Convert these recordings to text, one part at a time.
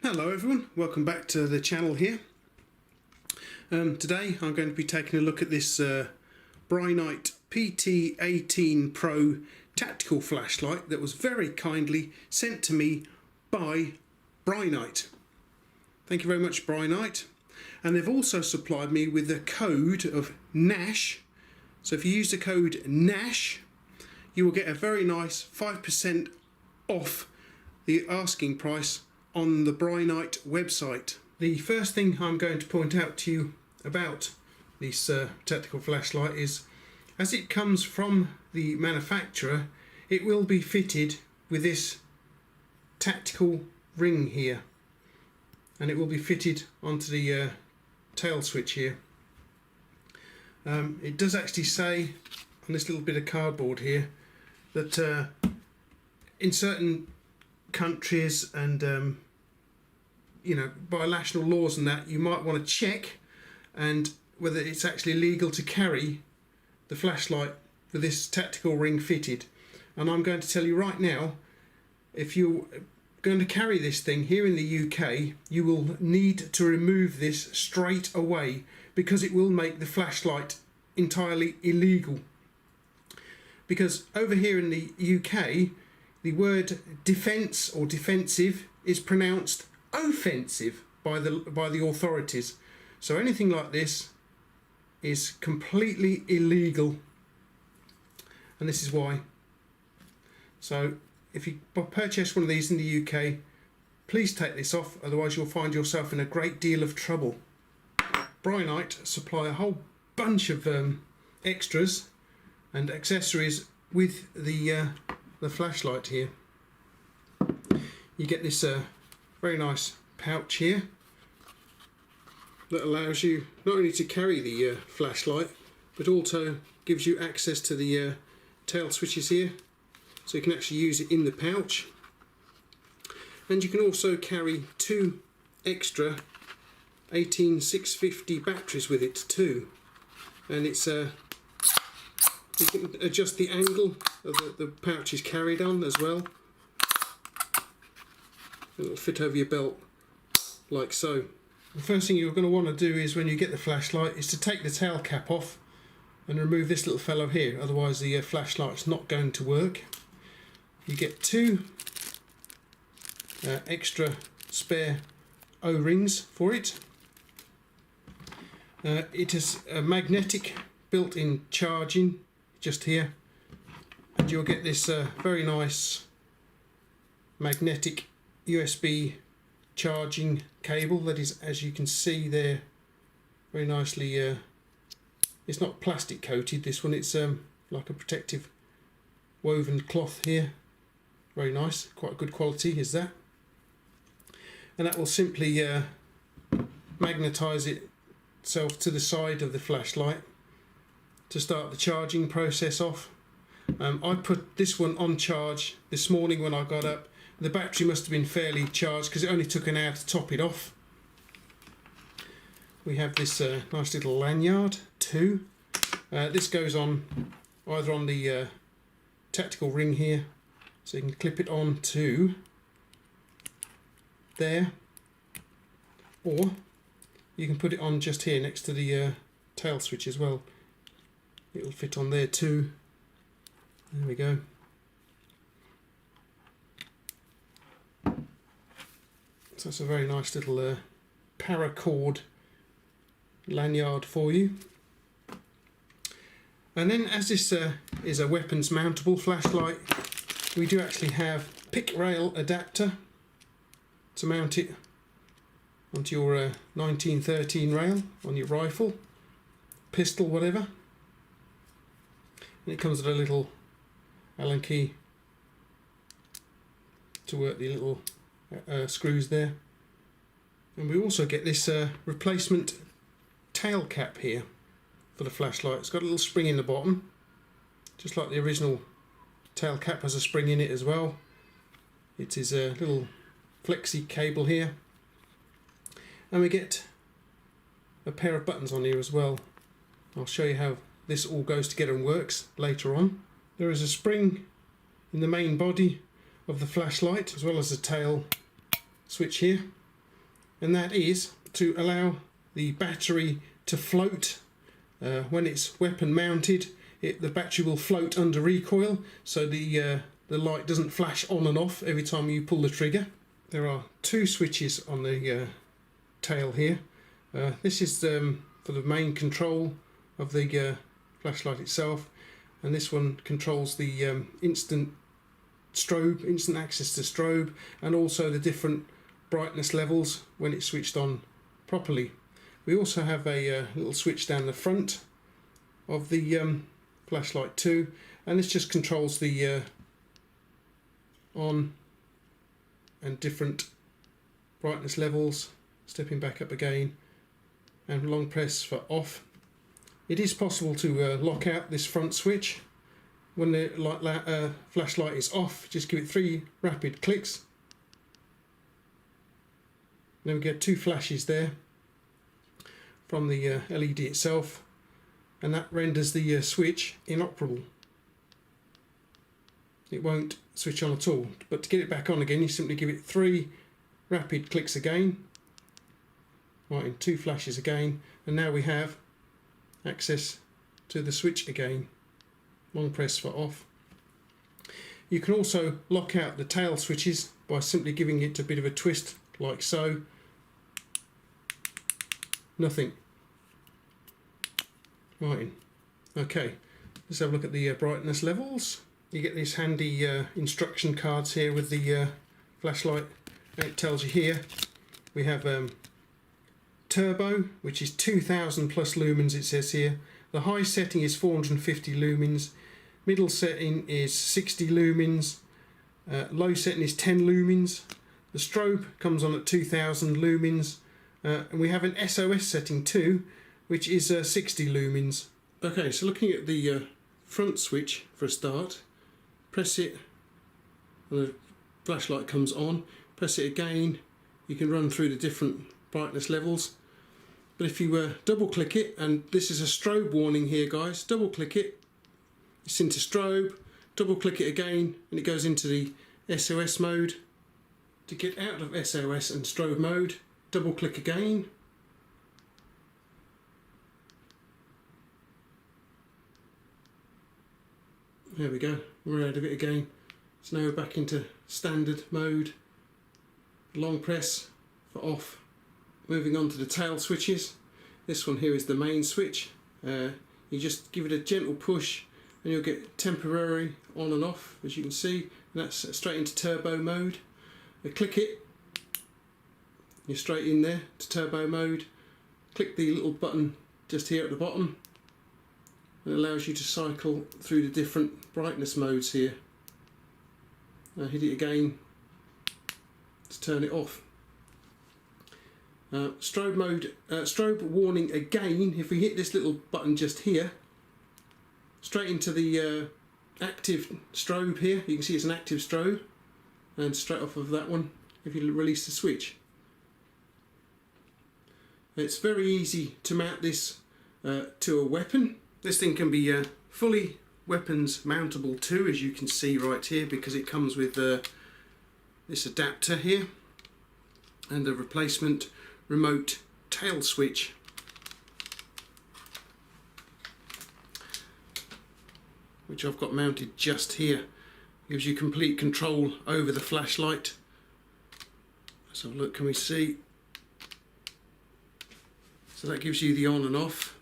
Hello everyone, welcome back to the channel here. Today I'm going to be taking a look at this Brinyte PT18pro tactical flashlight that was very kindly sent to me by Brinyte. Thank you very much, Brinyte. And they've also supplied me with the code of NASH. So if you use the code NASH, you will get a very nice 5% off the asking price on the Brinyte website. The first thing I'm going to point out to you about this tactical flashlight is, as it comes from the manufacturer, it will be fitted with this tactical ring here, and it will be fitted onto the tail switch here. It does actually say on this little bit of cardboard here that in certain countries and you know, by national laws and that, you might want to check and whether it's actually legal to carry the flashlight with this tactical ring fitted. And I'm going to tell you right now, if you're going to carry this thing here in the UK, you will need to remove this straight away, because it will make the flashlight entirely illegal. Because over here in the UK, the word defence or defensive is pronounced offensive by the authorities. So anything like this is completely illegal, and this is why. So if you purchase one of these in the UK, please take this off, otherwise you'll find yourself in a great deal of trouble. Brinyte supply a whole bunch of extras and accessories with the flashlight here. You get this very nice pouch here that allows you not only to carry the flashlight, but also gives you access to the tail switches here, so you can actually use it in the pouch. And you can also carry two extra 18650 batteries with it too, and it's you can adjust the angle of the pouch is carried on as well. It'll fit over your belt like so. The first thing you're going to want to do is, when you get the flashlight, is to take the tail cap off and remove this little fellow here, otherwise the flashlight's not going to work. You get two extra spare O-rings for it. It is a magnetic built-in charging just here, and you'll get this very nice magnetic USB charging cable that is, as you can see there, very nicely it's not plastic coated, this one, it's like a protective woven cloth here. Very nice, quite good quality is that. And that will simply magnetize itself to the side of the flashlight to start the charging process off. I put this one on charge this morning when I got up. The battery must have been fairly charged because it only took an hour to top it off. We have this nice little lanyard too. This goes on either on the tactical ring here, so you can clip it on to there, or you can put it on just here next to the tail switch as well. It will fit on there too. There we go. So that's a very nice little paracord lanyard for you. And then, as this is a weapons mountable flashlight, we do actually have pick rail adapter to mount it onto your 1913 rail on your rifle, pistol, whatever. And it comes with a little Allen key to work the little screws there. And we also get this replacement tail cap here for the flashlight. It's got a little spring in the bottom, just like the original tail cap has a spring in it as well. It is a little flexi cable here, and we get a pair of buttons on here as well. I'll show you how this all goes together and works later on. There is a spring in the main body of the flashlight, as well as the tail switch here. and that is to allow the battery to float. When it's weapon mounted, the battery will float under recoil, so the light doesn't flash on and off every time you pull the trigger. There are two switches on the tail here. This is for the main control of the flashlight itself, and this one controls the instant access to strobe, and also the different brightness levels when it's switched on properly. We also have a little switch down the front of the flashlight too, and this just controls the on and different brightness levels. Stepping back up again, and long press for off. It is possible to lock out this front switch. When the flashlight is off, just give it 3 rapid clicks. Then we get 2 flashes there from the LED itself, and that renders the switch inoperable. It won't switch on at all, but to get it back on again, you simply give it 3 rapid clicks again. Right, in 2 flashes again, and now we have access to the switch again. Long press for off. You can also lock out the tail switches by simply giving it a bit of a twist like so. Nothing. Right, okay, let's have a look at the brightness levels. You get these handy instruction cards here with the flashlight, and it tells you here we have turbo, which is 2000 plus lumens, it says here. The high setting is 450 lumens, middle setting is 60 lumens, low setting is 10 lumens. The strobe comes on at 2000 lumens, and we have an SOS setting too, which is 60 lumens. Okay, so looking at the front switch for a start, press it and the flashlight comes on. Press it again, you can run through the different brightness levels. But if you double click it, and this is a strobe warning here guys, double click it, it's into strobe, double click it again and it goes into the SOS mode. To get out of SOS and strobe mode, double click again. There we go, we're out of it again. So now we're back into standard mode. Long press for off. Moving on to the tail switches. This one here is the main switch. You just give it a gentle push and you'll get temporary on and off, as you can see, and that's straight into turbo mode. You click it, you're straight in there to turbo mode. Click the little button just here at the bottom. It allows you to cycle through the different brightness modes here. Now hit it again to turn it off. Strobe mode, strobe warning again. If we hit this little button just here, straight into the active strobe here, you can see it's an active strobe, and straight off of that one if you release the switch. It's very easy to mount this to a weapon. This thing can be fully weapons mountable too, as you can see right here, because it comes with this adapter here and a replacement remote tail switch. Which I've got mounted just here. Gives you complete control over the flashlight. So look, can we see? So that gives you the on and off.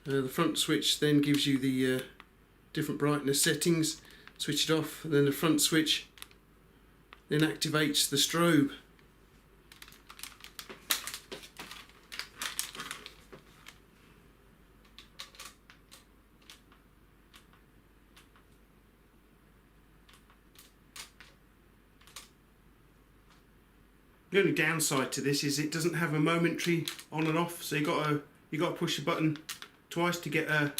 The front switch then gives you the different brightness settings. Switch it off, and then the front switch then activates the strobe. The only downside to this is it doesn't have a momentary on and off, so you got to push the button twice to get a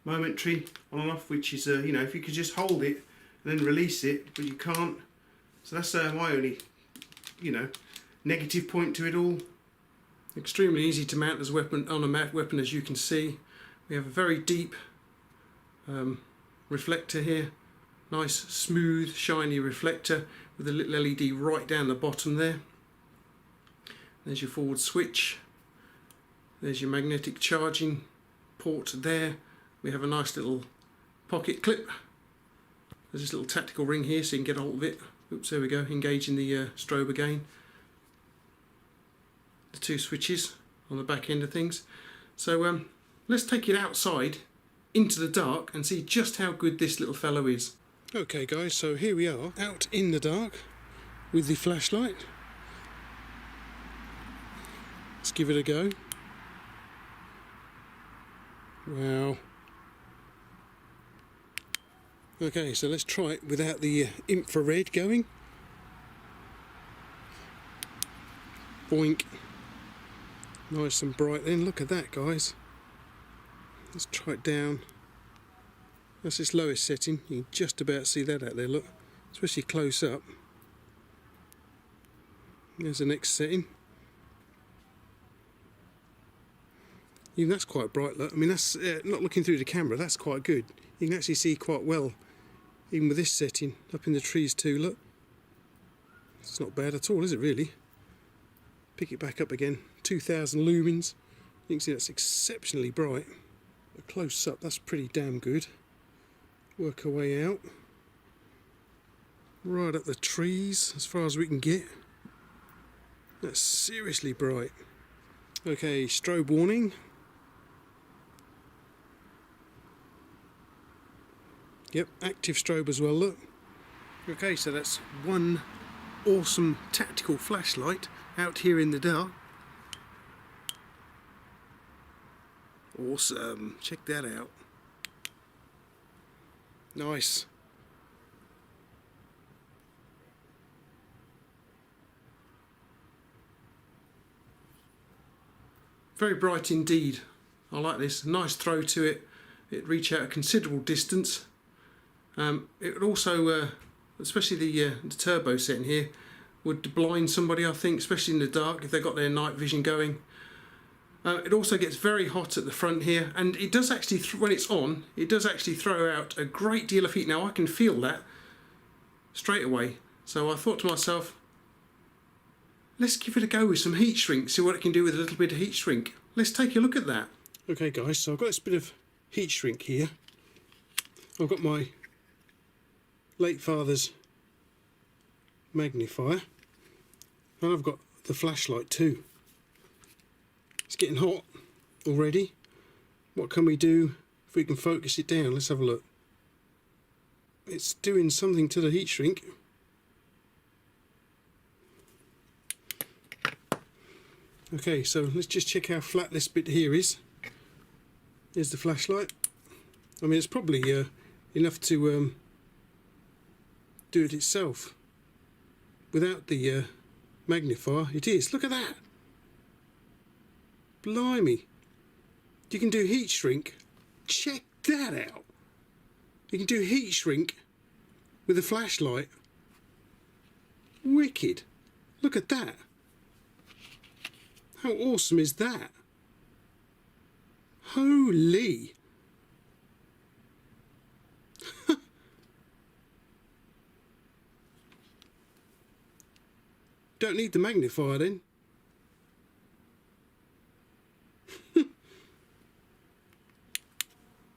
momentary on and off, which is you know, if you could just hold it and then release it, but you can't. So that's my only, you know, negative point to it all. Extremely easy to mount as a weapon on a mat weapon, as you can see. We have a very deep reflector here, nice smooth shiny reflector with a little LED right down the bottom there. There's your forward switch. There's your magnetic charging port there. We have a nice little pocket clip. There's this little tactical ring here so you can get a hold of it. Oops, there we go, engaging the strobe again. The two switches on the back end of things. So let's take it outside into the dark and see just how good this little fellow is. Okay guys, so here we are out in the dark with the flashlight. Let's give it a go. Wow. Okay, so let's try it without the infrared going. Boink. Nice and bright then. Look at that, guys. Let's try it down. That's its lowest setting. You can just about see that out there, look. Especially close up. There's the next setting. Even that's quite bright, look. I mean, that's not looking through the camera, that's quite good. You can actually see quite well, even with this setting, up in the trees too, look. It's not bad at all, is it really? Pick it back up again, 2000 lumens. You can see that's exceptionally bright. But close up, that's pretty damn good. Work our way out. Right up the trees, as far as we can get. That's seriously bright. Okay, strobe warning. Yep, active strobe as well, look. Okay, so that's one awesome tactical flashlight out here in the dark. Awesome, check that out. Nice. Very bright indeed. I like this. Nice throw to it. It reached out a considerable distance. It would also, especially the turbo setting here, would blind somebody, I think, especially in the dark if they got their night vision going. It also gets very hot at the front here, and it does actually, when it's on, it does actually throw out a great deal of heat. Now I can feel that straight away. So I thought to myself, let's give it a go with some heat shrink, see what it can do with a little bit of heat shrink. Let's take a look at that. Okay guys, so I've got this bit of heat shrink here. I've got my late father's magnifier, and I've got the flashlight too. It's getting hot already. What can we do if we can focus it down? Let's have a look. It's doing something to the heat shrink. Okay, so let's just check how flat this bit here is. There's the flashlight. I mean, it's probably enough to do it itself without the magnifier. It is. Look at that. Blimey. You can do heat shrink. Check that out. You can do heat shrink with a flashlight. Wicked. Look at that. How awesome is that? Holy. Don't need the magnifier then.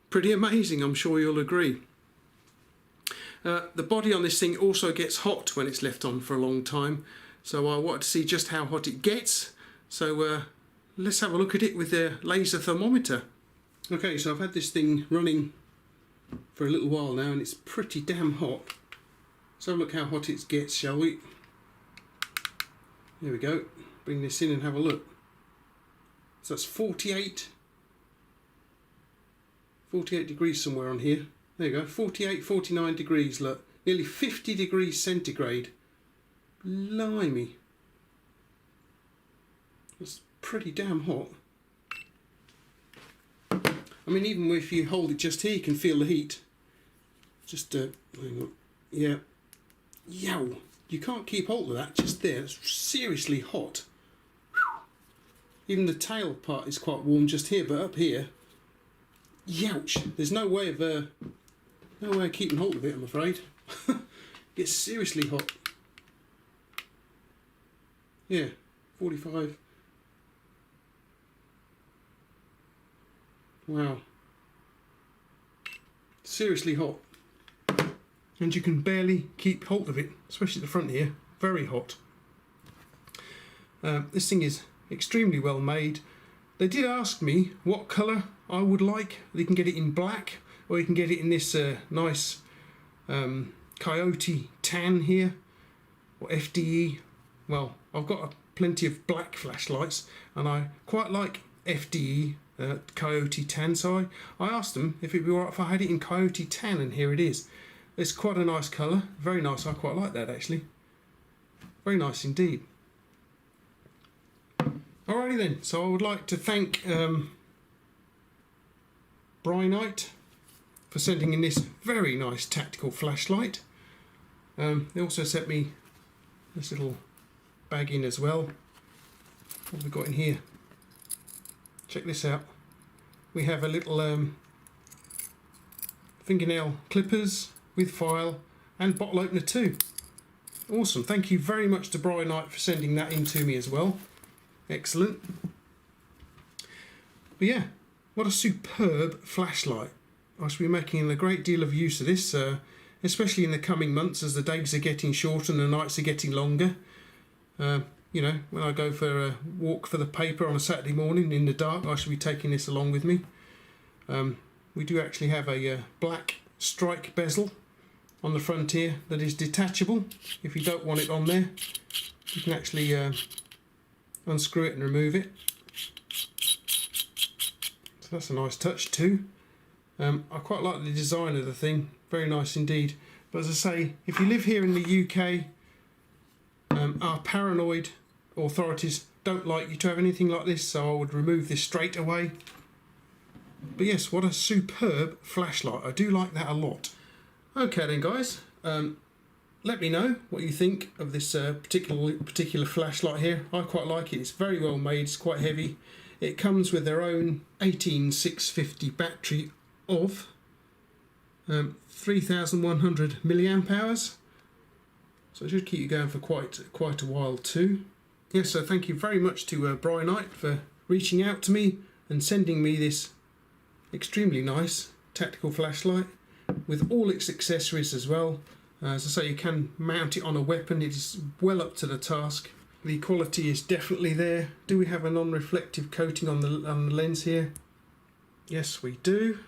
Pretty amazing, I'm sure you'll agree. The body on this thing also gets hot when it's left on for a long time, so I wanted to see just how hot it gets. So let's have a look at it with the laser thermometer. Okay, so I've had this thing running for a little while now and it's pretty damn hot. So look how hot it gets, shall we? There we go. Bring this in and have a look. So that's 48 degrees somewhere on here. There you go, 48, 49 degrees, look. Nearly 50 degrees centigrade. Blimey. That's pretty damn hot. I mean, even if you hold it just here, you can feel the heat. Just, hang on. Yeah. Yow. You can't keep hold of that just there. It's seriously hot. Even the tail part is quite warm just here, but up here, youch. There's no way of keeping hold of it, I'm afraid. It gets seriously hot. Yeah. 45. Wow. Seriously hot. And you can barely keep hold of it, especially the front here. Very hot. This thing is extremely well made. They did ask me what colour I would like. You can get it in black, or you can get it in this nice coyote tan here, or FDE. Well, I've got plenty of black flashlights, and I quite like FDE coyote tan, so I asked them if it'd be alright if I had it in coyote tan, and here it is. It's quite a nice colour, very nice. I quite like that actually. Very nice indeed. Alrighty then, so I would like to thank Brinyte for sending in this very nice tactical flashlight. They also sent me this little bag in as well. What have we got in here? Check this out. We have a little fingernail clippers with file and bottle opener too. Awesome, thank you very much to Brinyte for sending that in to me as well. Excellent. But yeah, what a superb flashlight. I shall be making a great deal of use of this, especially in the coming months as the days are getting shorter and the nights are getting longer. You know, when I go for a walk for the paper on a Saturday morning in the dark, I shall be taking this along with me. We do actually have a black strike bezel on the front here that is detachable. If you don't want it on there, you can actually unscrew it and remove it. So that's a nice touch too. I quite like the design of the thing, very nice indeed. But as I say, if you live here in the UK, our paranoid authorities don't like you to have anything like this, so I would remove this straight away. But yes, what a superb flashlight. I do like that a lot. Okay then guys, let me know what you think of this particular flashlight here. I quite like it. It's very well made. It's quite heavy. It comes with their own 18650 battery of 3100 milliamp hours. So it should keep you going for quite a while too. Yes, so thank you very much to Brinyte for reaching out to me and sending me this extremely nice tactical flashlight with all its accessories as well. As I say, you can mount it on a weapon. It is well up to the task. The quality is definitely there. Do we have a non-reflective coating on the lens here? Yes, we do.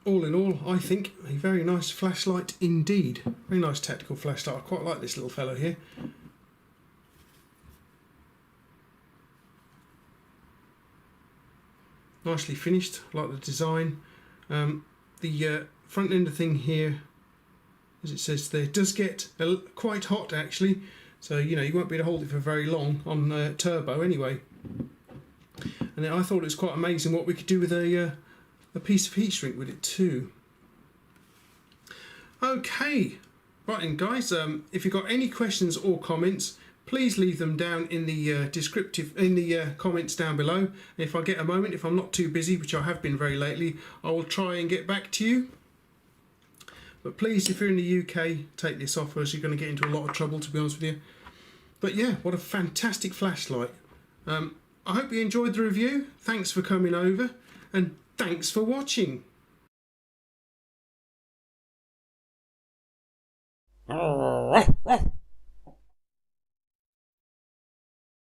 All in all, I think a very nice flashlight indeed. Very nice tactical flashlight. I quite like this little fellow here. Nicely finished, I like the design. The front end of the thing here, as it says there, does get quite hot actually, so you know you won't be able to hold it for very long on turbo anyway. And then I thought it was quite amazing what we could do with a piece of heat shrink with it too. Okay, right then guys, if you've got any questions or comments, please leave them down in the comments down below. And if I get a moment, if I'm not too busy, which I have been very lately, I will try and get back to you. But please, if you're in the UK, take this off, or else you're going to get into a lot of trouble, to be honest with you. But yeah, what a fantastic flashlight. I hope you enjoyed the review. Thanks for coming over, and thanks for watching. Oh.